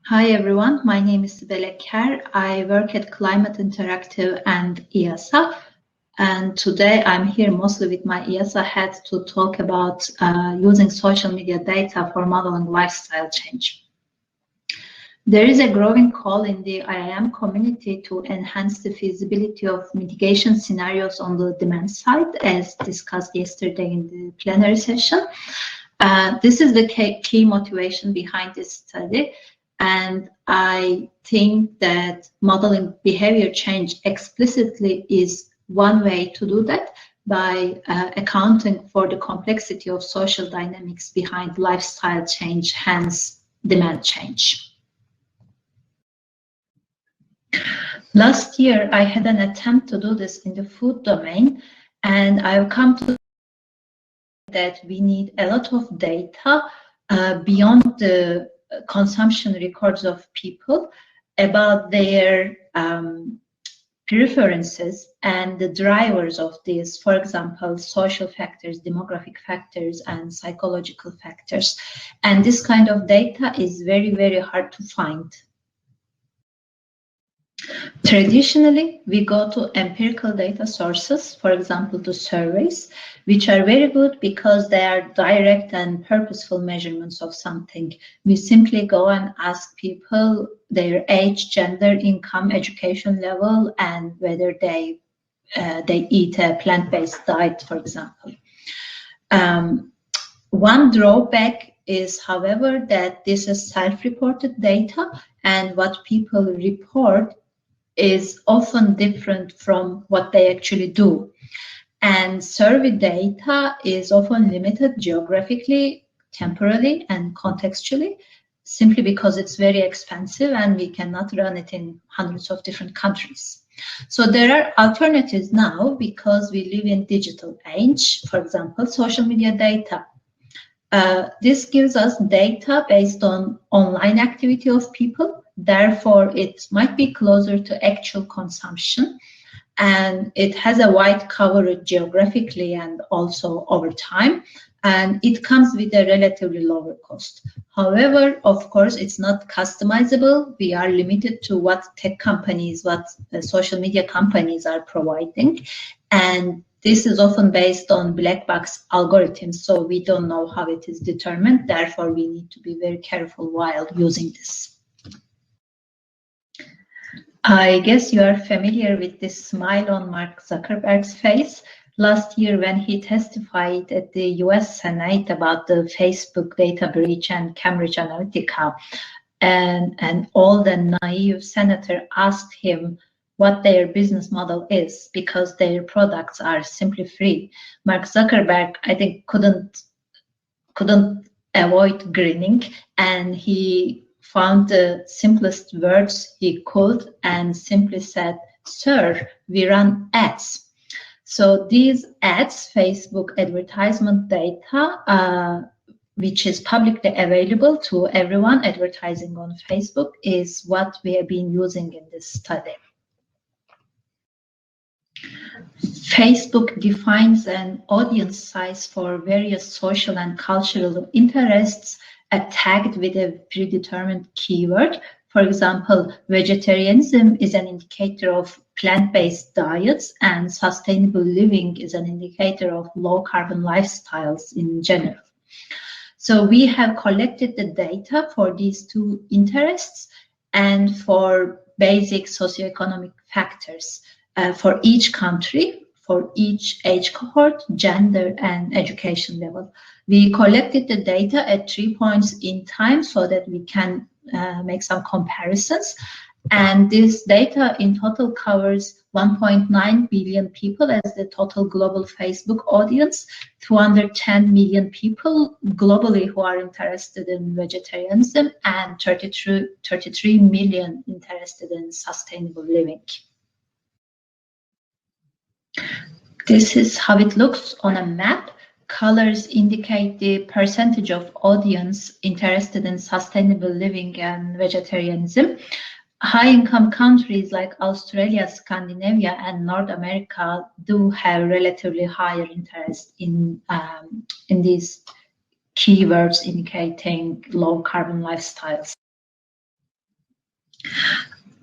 Hi everyone, my name is Sibel. I work at Climate Interactive and IIASA, and today I'm here mostly with my IIASA hat to talk about using social media data for modeling lifestyle change. There is a growing call in the IAM community to enhance the feasibility of mitigation scenarios on the demand side, as discussed yesterday in the plenary session. This is the key motivation behind this study. And I think that modeling behavior change explicitly is one way to do that by accounting for the complexity of social dynamics behind lifestyle change, hence demand change. Last year, I had an attempt to do this in the food domain, and I've come to that we need a lot of data beyond the consumption records of people about their preferences and the drivers of these, for example, social factors, demographic factors, and psychological factors. And this kind of data is very, very hard to find. Traditionally, we go to empirical data sources, for example, to surveys, which are very good because they are direct and purposeful measurements of something. We simply go and ask people their age, gender, income, education level, and whether they eat a plant-based diet, for example. One drawback is, however, that this is self-reported data, and what people report is often different from what they actually do. And survey data is often limited geographically, temporally, and contextually, simply because it's very expensive and we cannot run it in hundreds of different countries. So there are alternatives now because we live in digital age, for example, social media data. This gives us data based on online activity of people. Therefore, it might be closer to actual consumption, and it has a wide coverage geographically and also over time, and it comes with a relatively lower cost. However, of course, it's not customizable. We are limited to what tech companies, what social media companies are providing, and this is often based on black box algorithms, so we don't know how it is determined. Therefore, we need to be very careful while using this. I guess you are familiar with this smile on Mark Zuckerberg's face. Last year, when he testified at the US Senate about the Facebook data breach and Cambridge Analytica, and all the naive senator asked him what their business model is because their products are simply free. Mark Zuckerberg, I think, couldn't avoid grinning, and he found the simplest words he could and simply said, "Sir, we run ads." So these ads, Facebook advertisement data, which is publicly available to everyone advertising on Facebook, is what we have been using in this study. Facebook defines an audience size for various social and cultural interests tagged with a predetermined keyword. For example, vegetarianism is an indicator of plant-based diets, and sustainable living is an indicator of low-carbon lifestyles in general. So we have collected the data for these two interests and for basic socioeconomic factors for each country, for each age cohort, gender, and education level. We collected the data at 3 points in time so that we can make some comparisons. And this data in total covers 1.9 billion people as the total global Facebook audience, 210 million people globally who are interested in vegetarianism, and 33 million interested in sustainable living. This is how it looks on a map. Colors indicate the percentage of audience interested in sustainable living and vegetarianism. High-income countries like Australia, Scandinavia, and North America do have relatively higher interest in these keywords indicating low-carbon lifestyles.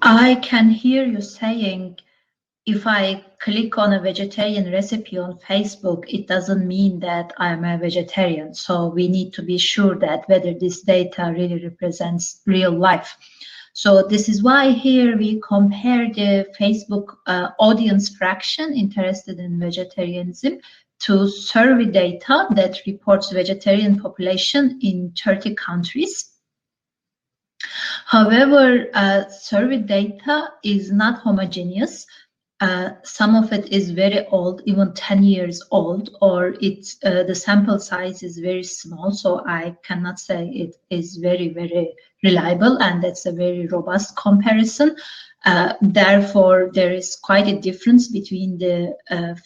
I can hear you saying, if I click on a vegetarian recipe on Facebook, it doesn't mean that I'm a vegetarian. So we need to be sure that whether this data really represents real life. So this is why here we compare the Facebook audience fraction interested in vegetarianism to survey data that reports vegetarian population in 30 countries. However, survey data is not homogeneous. Some of it is very old, even 10 years old, or it's the sample size is very small, so I cannot say it is very, very reliable, and that's a very robust comparison. Therefore, there is quite a difference between the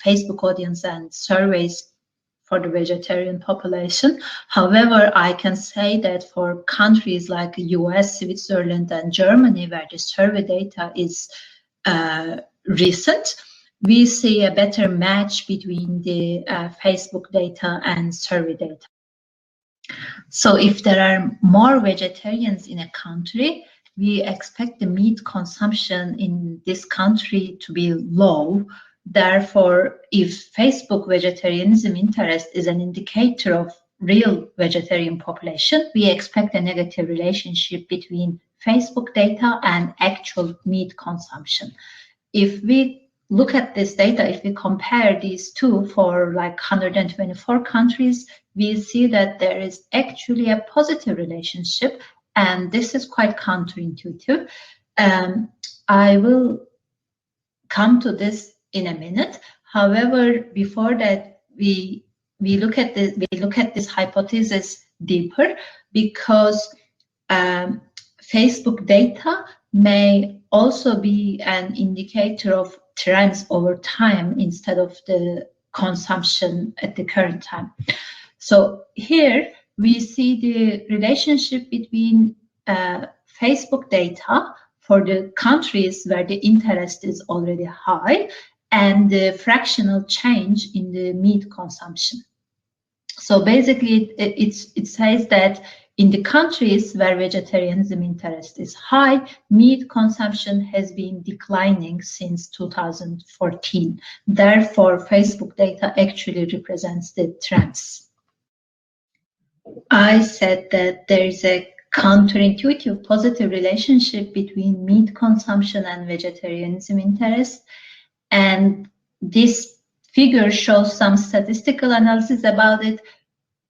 Facebook audience and surveys for the vegetarian population. However, I can say that for countries like US, Switzerland, and Germany, where the survey data is recent, we see a better match between the Facebook data and survey data. So if there are more vegetarians in a country, we expect the meat consumption in this country to be low. Therefore, if Facebook vegetarianism interest is an indicator of real vegetarian population, we expect a negative relationship between Facebook data and actual meat consumption. If we look at this data, if we compare these two for like 124 countries, we see that there is actually a positive relationship, and this is quite counterintuitive. I will come to this in a minute. However, before that, we look at this hypothesis deeper, because Facebook data may also be an indicator of trends over time instead of the consumption at the current time. So here we see the relationship between Facebook data for the countries where the interest is already high and the fractional change in the meat consumption. So basically, it says that in the countries where vegetarianism interest is high, meat consumption has been declining since 2014. Therefore, Facebook data actually represents the trends. I said that there is a counterintuitive positive relationship between meat consumption and vegetarianism interest, and this figure shows some statistical analysis about it.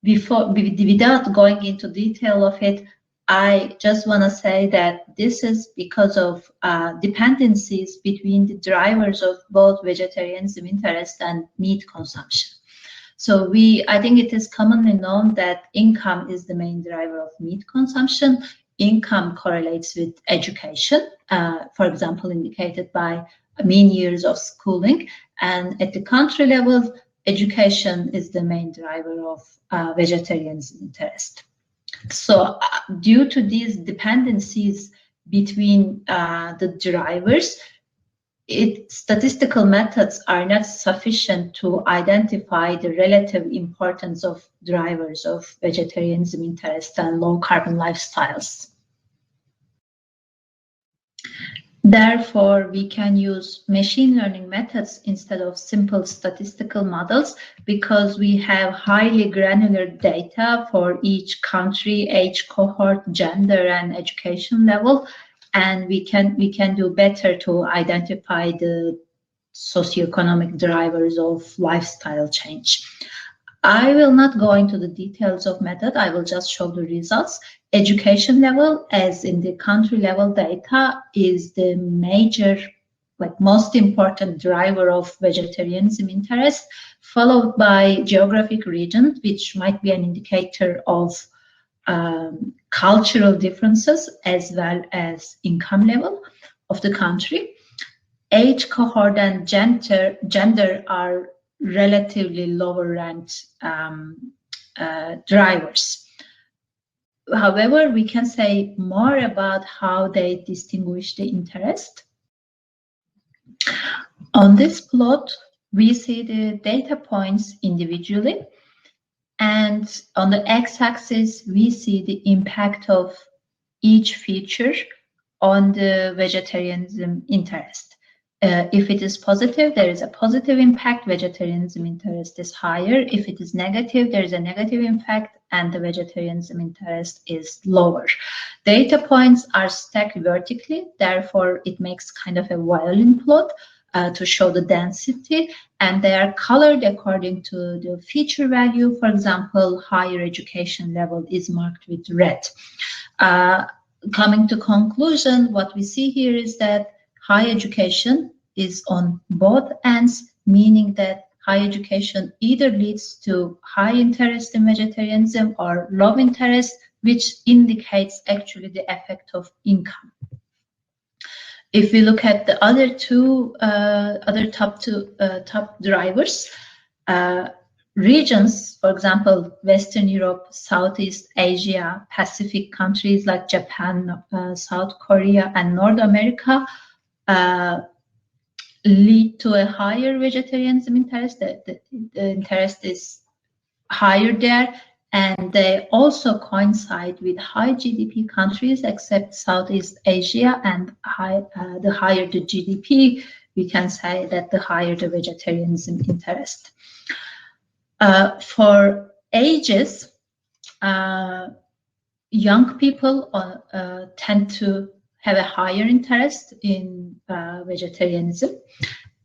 Without going into detail of it, I just want to say that this is because of dependencies between the drivers of both vegetarianism interest and meat consumption. So I think it is commonly known that income is the main driver of meat consumption. Income correlates with education, for example, indicated by mean years of schooling. And at the country level, education is the main driver of vegetarianism interest. So due to these dependencies between the drivers, statistical methods are not sufficient to identify the relative importance of drivers of vegetarianism interest and low carbon lifestyles. Therefore, we can use machine learning methods instead of simple statistical models, because we have highly granular data for each country, age cohort, gender, and education level. And we can do better to identify the socioeconomic drivers of lifestyle change. I will not go into the details of method. I will just show the results. Education level, as in the country level data, is the major, most important driver of vegetarianism interest, followed by geographic region, which might be an indicator of cultural differences as well as income level of the country. Age cohort and gender are relatively lower ranked drivers. However, we can say more about how they distinguish the interest. On this plot, we see the data points individually. And on the x-axis, we see the impact of each feature on the vegetarianism interest. If it is positive, there is a positive impact, vegetarianism interest is higher. If it is negative, there is a negative impact, and the vegetarianism interest is lower. Data points are stacked vertically, therefore it makes kind of a violin plot to show the density, and they are colored according to the feature value. For example, higher education level is marked with red. Coming to conclusion, what we see here is that high education is on both ends, meaning that high education either leads to high interest in vegetarianism or low interest, which indicates actually the effect of income. If we look at the other two, top drivers, regions, for example, Western Europe, Southeast Asia, Pacific countries like Japan, South Korea, and North America lead to a higher vegetarianism interest. The interest is higher there, and they also coincide with high GDP countries, except Southeast Asia, and the higher the GDP, we can say that the higher the vegetarianism interest. For ages, young people tend to have a higher interest in vegetarianism.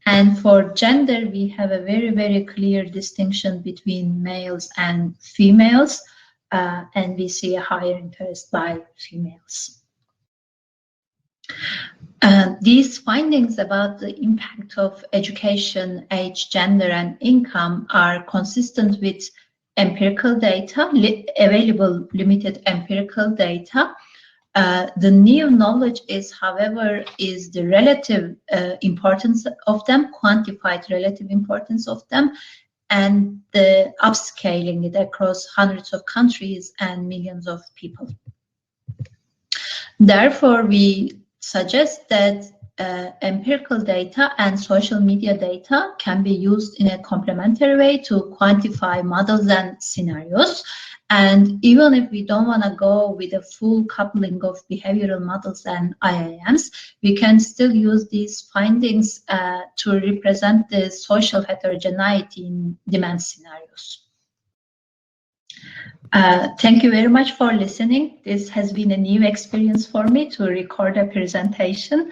And for gender, we have a very, very clear distinction between males and females, and we see a higher interest by females. These findings about the impact of education, age, gender, and income are consistent with empirical data, available limited empirical data. The new knowledge is, however, is the relative importance of them, quantified relative importance of them, and the upscaling it across hundreds of countries and millions of people. Therefore, we suggest that empirical data and social media data can be used in a complementary way to quantify models and scenarios. And even if we don't want to go with a full coupling of behavioral models and IAMs, we can still use these findings to represent the social heterogeneity in demand scenarios. Thank you very much for listening. This has been a new experience for me to record a presentation,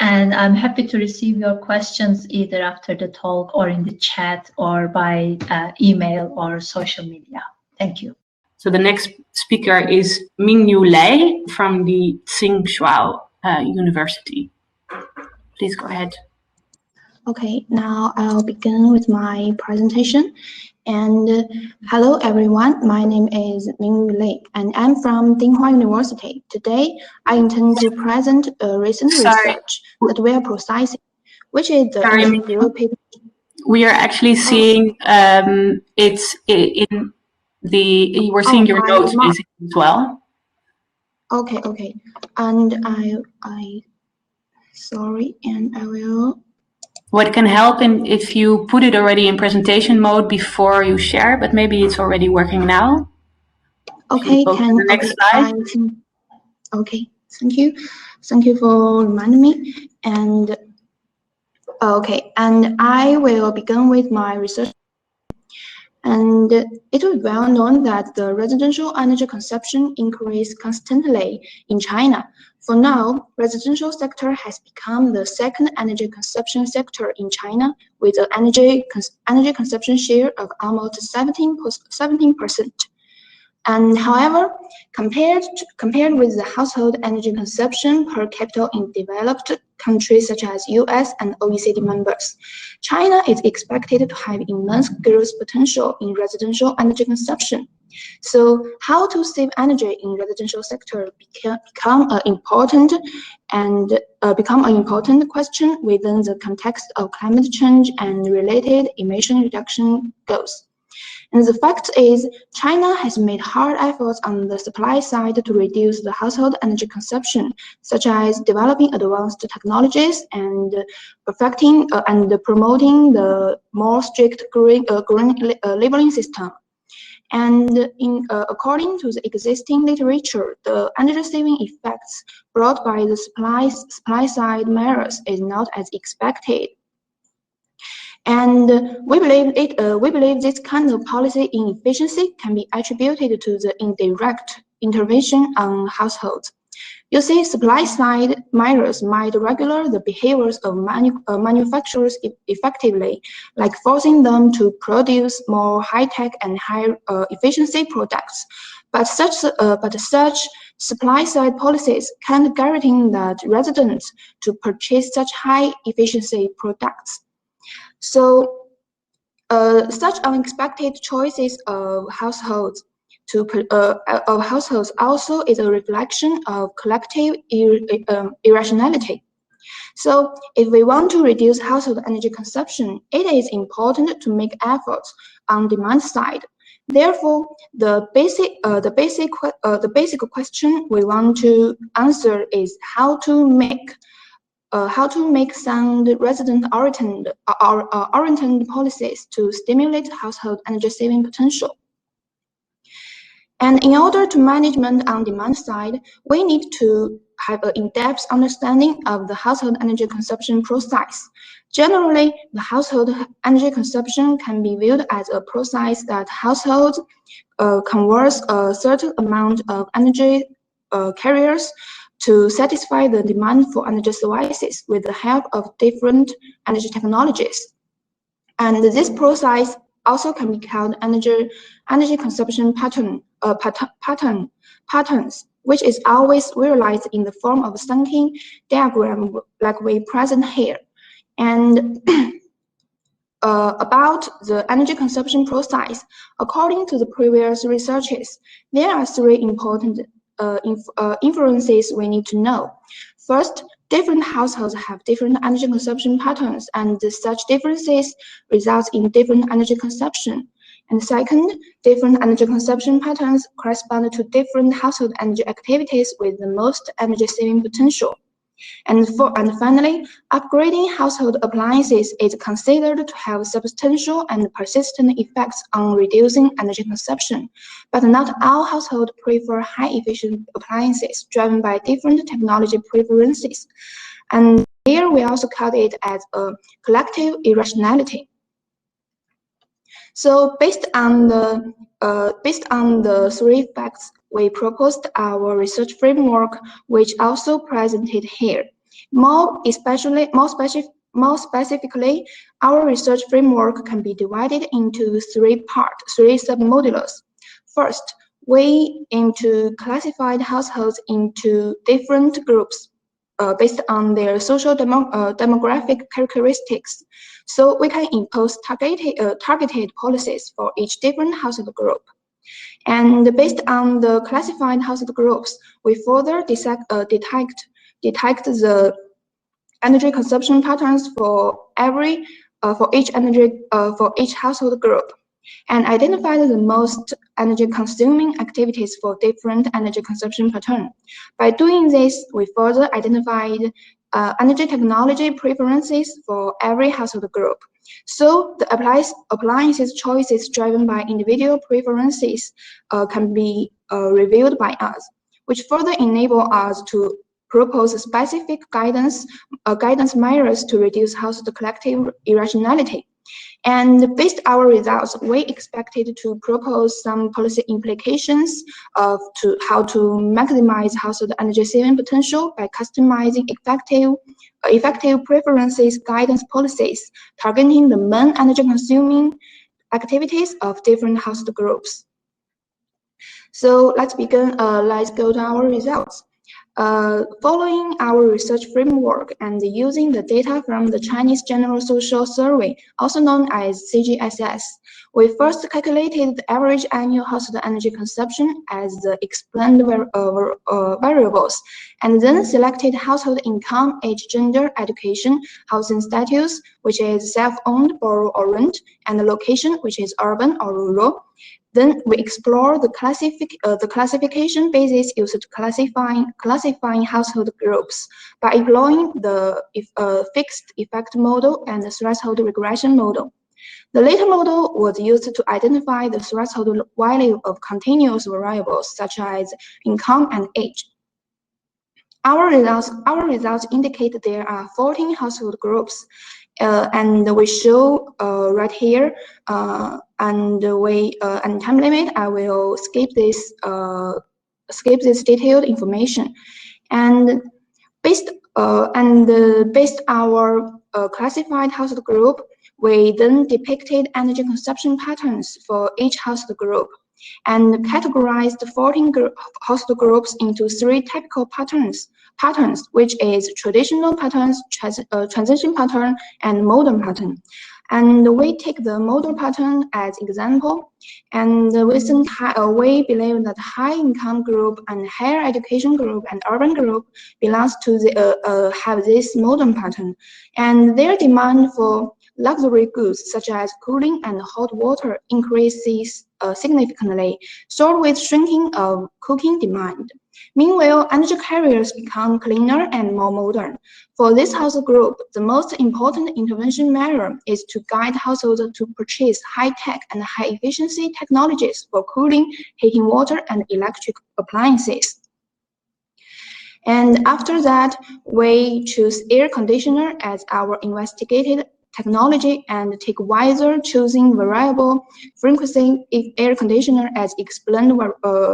and I'm happy to receive your questions either after the talk or in the chat or by email or social media. Thank you. So the next speaker is Mingyu from the Tsinghua University. Please go ahead. Okay, now I'll begin with my presentation. And hello everyone, my name is Mingyu and I'm from Tsinghua University. Today, I intend to present a recent research that we are processing, which is the We are actually seeing it's in the we're seeing your notes basically as well. Okay. And I sorry, and I will. What can help if you put it already in presentation mode before you share, but maybe it's already working now. Okay, the next slide. Okay, thank you for reminding me. And okay, and I will begin with my research. And it is well known that the residential energy consumption increased constantly in China. For now, residential sector has become the second energy consumption sector in China, with an energy consumption share of almost 17%. And however, compared with the household energy consumption per capita in developed countries such as US and OECD members, China is expected to have immense growth potential in residential energy consumption. So how to save energy in residential sector become an important question within the context of climate change and related emission reduction goals. And the fact is, China has made hard efforts on the supply side to reduce the household energy consumption, such as developing advanced technologies and perfecting and promoting the more strict green labeling system. And according to the existing literature, the energy-saving effects brought by the supply-side measures is not as expected. And we believe this kind of policy inefficiency can be attributed to the indirect intervention on households. You see, supply-side measures might regulate the behaviors of manufacturers effectively, like forcing them to produce more high-tech and high-efficiency products. But such supply-side policies can't guarantee that residents to purchase such high-efficiency products. So, such unexpected choices of households also is a reflection of collective irrationality. So, if we want to reduce household energy consumption, it is important to make efforts on demand side. Therefore, the basic question we want to answer is how to make sound resident-oriented policies to stimulate household energy-saving potential. And in order to management on demand side, we need to have an in-depth understanding of the household energy consumption process. Generally, the household energy consumption can be viewed as a process that households converts a certain amount of energy carriers to satisfy the demand for energy services with the help of different energy technologies. And this process also can be called energy consumption patterns, which is always realized in the form of a Sankey diagram like we present here. And about the energy consumption process, according to the previous researches, there are three important inferences we need to know. First, different households have different energy consumption patterns, and such differences result in different energy consumption. And second, different energy consumption patterns correspond to different household energy activities with the most energy-saving potential. And finally, upgrading household appliances is considered to have substantial and persistent effects on reducing energy consumption. But not all households prefer high-efficient appliances driven by different technology preferences. And here we also call it as a collective irrationality. So based on the three facts, we proposed our research framework, which also presented here. More specifically, our research framework can be divided into three sub-modules. First, we aim to classify households into different groups based on their social demographic characteristics, so we can impose targeted policies for each different household group. And based on the classified household groups, we further detect the energy consumption patterns for each household group, and identify the most energy-consuming activities for different energy consumption pattern. By doing this, we further identified energy technology preferences for every household group. So the appliances choices driven by individual preferences can be reviewed by us, which further enable us to propose specific guidance measures to reduce household collective irrationality. And based on our results, we expected to propose some policy implications of how to maximize household energy saving potential by customizing effective preferences guidance policies, targeting the main energy consuming activities of different household groups. So let's begin. Let's go to our results. Following our research framework and using the data from the Chinese General Social Survey, also known as CGSS, we first calculated the average annual household energy consumption as the explained variables, and then selected household income, age, gender, education, housing status, which is self-owned, borrow or rent, and the location, which is urban or rural. Then we explore the classification basis used to classifying household groups by employing the fixed effect model and the threshold regression model. The later model was used to identify the threshold value of continuous variables such as income and age. Our results indicate there are 14 household groups, and we show right here. And time limit, I will skip this detailed information. And based our classified household group, we then depicted energy consumption patterns for each household group, and categorized 14 household groups into 3 typical patterns, which is traditional patterns, transition pattern, and modern pattern. And we take the modern pattern as example, and we believe that high income group and higher education group and urban group belongs to the have this modern pattern, and their demand for luxury goods such as cooling and hot water increases significantly, so with shrinking of cooking demand. Meanwhile, energy carriers become cleaner and more modern. For this household group, the most important intervention measure is to guide households to purchase high-tech and high-efficiency technologies for cooling, heating water, and electric appliances. And after that, we choose air conditioner as our investigated technology and take wiser choosing variable frequency if air conditioner as explained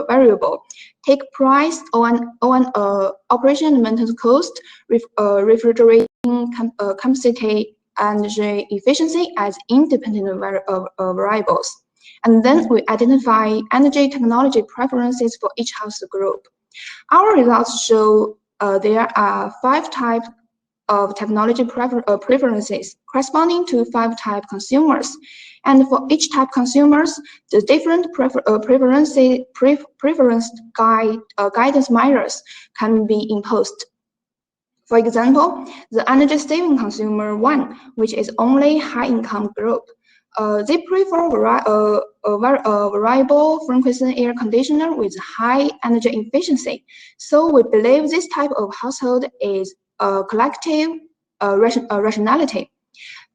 variable. Take price on operation and maintenance cost, refrigerating capacity and efficiency as independent variables. And then we identify energy technology preferences for each household group. Our results show there are 5 types of technology preferences corresponding to 5 type consumers, and for each type consumers, the different preference guidance measures can be imposed. For example, the energy saving consumer 1, which is only high income group, they prefer variable frequency air conditioner with high energy efficiency. So we believe this type of household is collective rationality,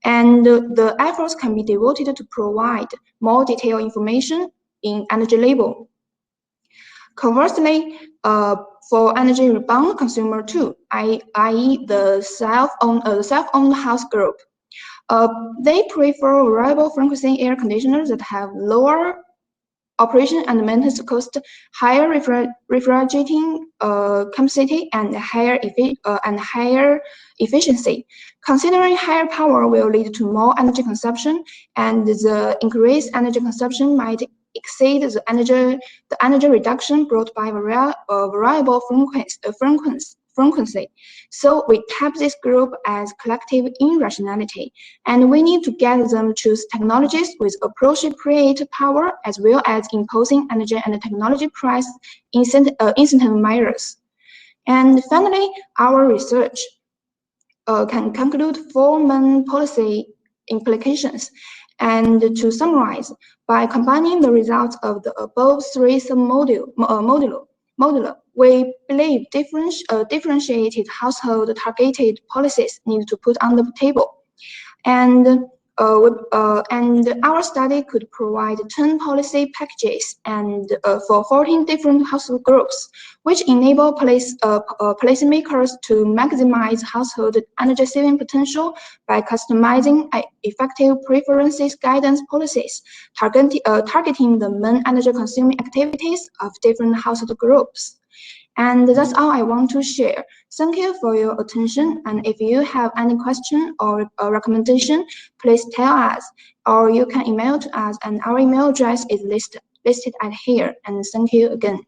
and the efforts can be devoted to provide more detailed information in energy label. Conversely, for energy rebound consumer 2, i.e. the self-owned house group, they prefer variable frequency air conditioners that have lower operation and maintenance cost, higher refrigerating capacity, and higher efficiency. Considering higher power will lead to more energy consumption, and the increased energy consumption might exceed the energy reduction brought by variable frequency. So we tap this group as collective irrationality, and we need to get them choose technologies with appropriate power as well as imposing energy and technology price incentive measures. And finally, our research can conclude 4 main policy implications. And to summarize, by combining the results of the above 3 sub-modular, we believe differentiated household targeted policies need to put on the table. And our study could provide 10 policy packages and for 14 different household groups, which enable policymakers to maximize household energy saving potential by customizing effective preferences guidance policies, targeting the main energy consuming activities of different household groups. And that's all I want to share. Thank you for your attention. And if you have any question or recommendation, please tell us, or you can email to us, and our email address is listed at here. And thank you again.